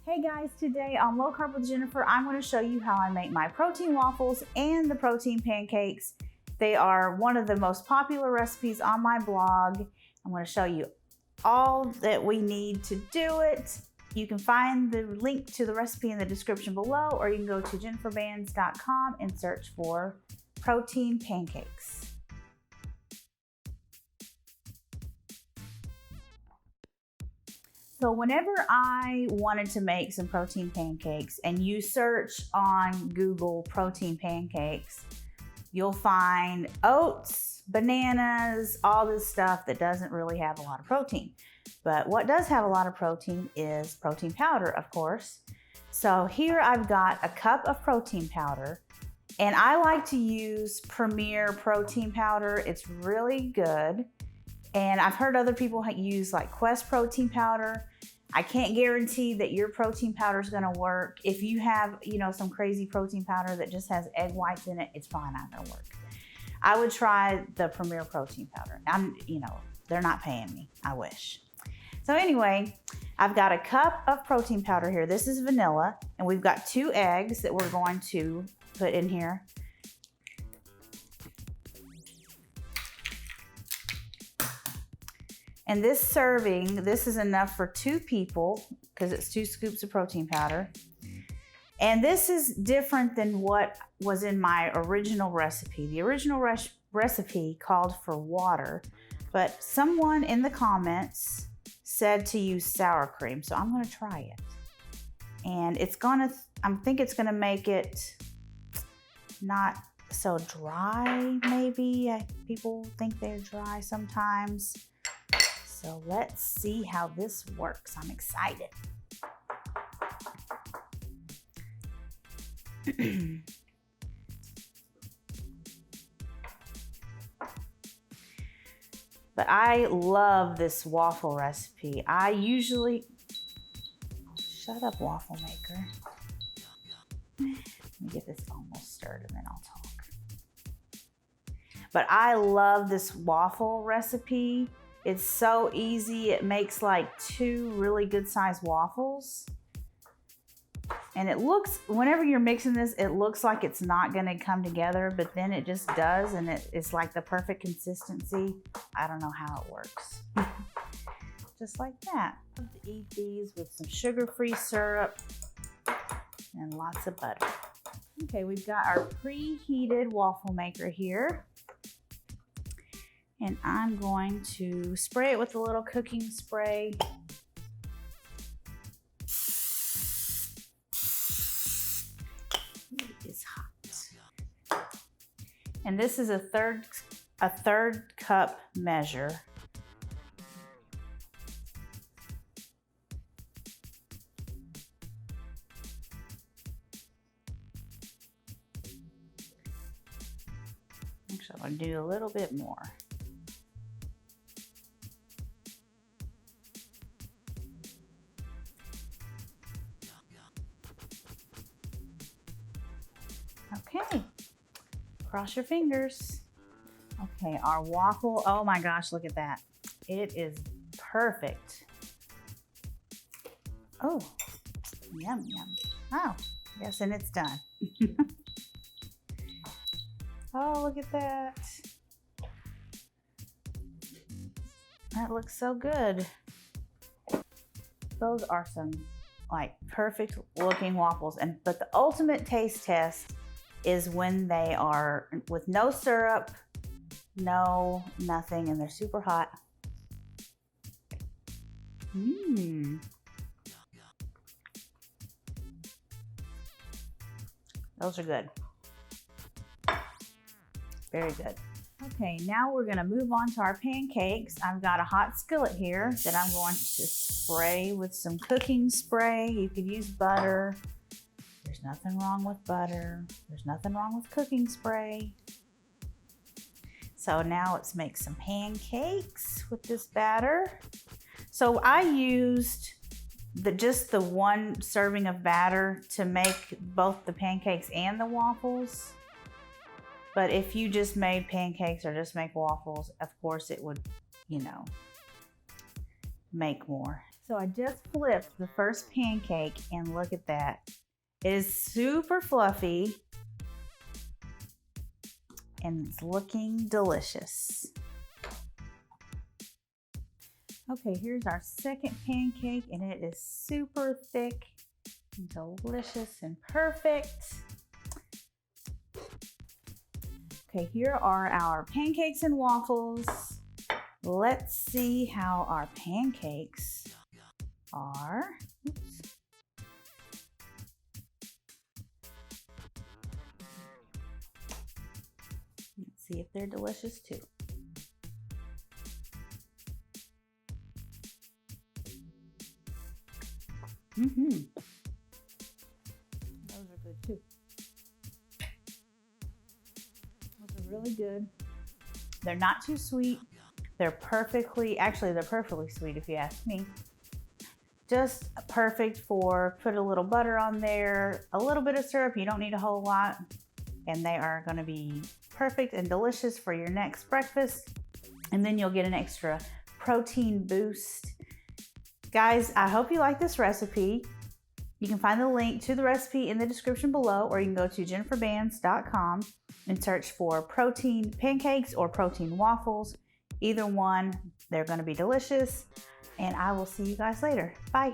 Hey guys, today on Low Carb with Jennifer, I'm going to show you how I make my protein waffles and the protein pancakes. They are one of the most popular recipes on my blog. I'm going to show you all that we need to do it. You can find the link to the recipe in the description below, or you can go to jenniferbands.com and search for protein pancakes. So whenever I wanted to make some protein pancakes and you search on Google protein pancakes, you'll find oats, bananas, all this stuff that doesn't really have a lot of protein. But what does have a lot of protein is protein powder, of course. So here I've got a cup of protein powder, and I like to use Premier protein powder. It's really good. And I've heard other people use like Quest protein powder. I can't guarantee that your protein powder is gonna work. If you have, some crazy protein powder that just has egg whites in it, it's probably not gonna work. I would try the Premier protein powder. They're not paying me, I wish. So anyway, I've got a cup of protein powder here. This is vanilla, and we've got 2 eggs that we're going to put in here. And this serving, this is enough for 2 people because it's 2 scoops of protein powder. And this is different than what was in my original recipe. The original recipe called for water, but someone in the comments said to use sour cream. So I'm gonna try it. And I think it's gonna make it not so dry, maybe. People think they're dry sometimes. So let's see how this works. I'm excited. But I love this waffle recipe. Shut up, waffle maker. Let me get this almost stirred and then I'll talk. But I love this waffle recipe. It's so easy. It makes like 2 really good sized waffles. And it looks, whenever you're mixing this, it looks like it's not gonna come together, but then it just does, and it's like the perfect consistency. I don't know how it works. Just like that. I love to eat these with some sugar-free syrup and lots of butter. Okay, we've got our preheated waffle maker here. And I'm going to spray it with a little cooking spray. It is hot. And this is a third cup measure. Actually, I'm gonna do a little bit more. Okay, cross your fingers. Okay, our waffle, oh my gosh, look at that. It is perfect. Oh, yum, yum. Oh, yes, and it's done. Oh, look at that. That looks so good. Those are some like perfect looking waffles, but the ultimate taste test is when they are with no syrup, nothing, and they're super hot. Those are good. Very good. Okay, now we're gonna move on to our pancakes. I've got a hot skillet here that I'm going to spray with some cooking spray. You could use butter. There's nothing wrong with butter. There's nothing wrong with cooking spray. So now let's make some pancakes with this batter. So I used just the 1 serving of batter to make both the pancakes and the waffles. But if you just made pancakes or just make waffles, of course it would, make more. So I just flipped the first pancake and look at that. It is super fluffy and it's looking delicious. Okay, here's our second pancake and it is super thick and delicious and perfect. Okay, here are our pancakes and waffles. Let's see how our pancakes are. Oops. Let's see if they're delicious too. Those are good too. Those are really good. They're not too sweet. They're perfectly sweet if you ask me. Just perfect for, put a little butter on there, a little bit of syrup, you don't need a whole lot. And they are gonna be perfect and delicious for your next breakfast. And then you'll get an extra protein boost. Guys, I hope you like this recipe. You can find the link to the recipe in the description below, or you can go to jenniferbands.com and search for protein pancakes or protein waffles. Either one, they're gonna be delicious. And I will see you guys later. Bye.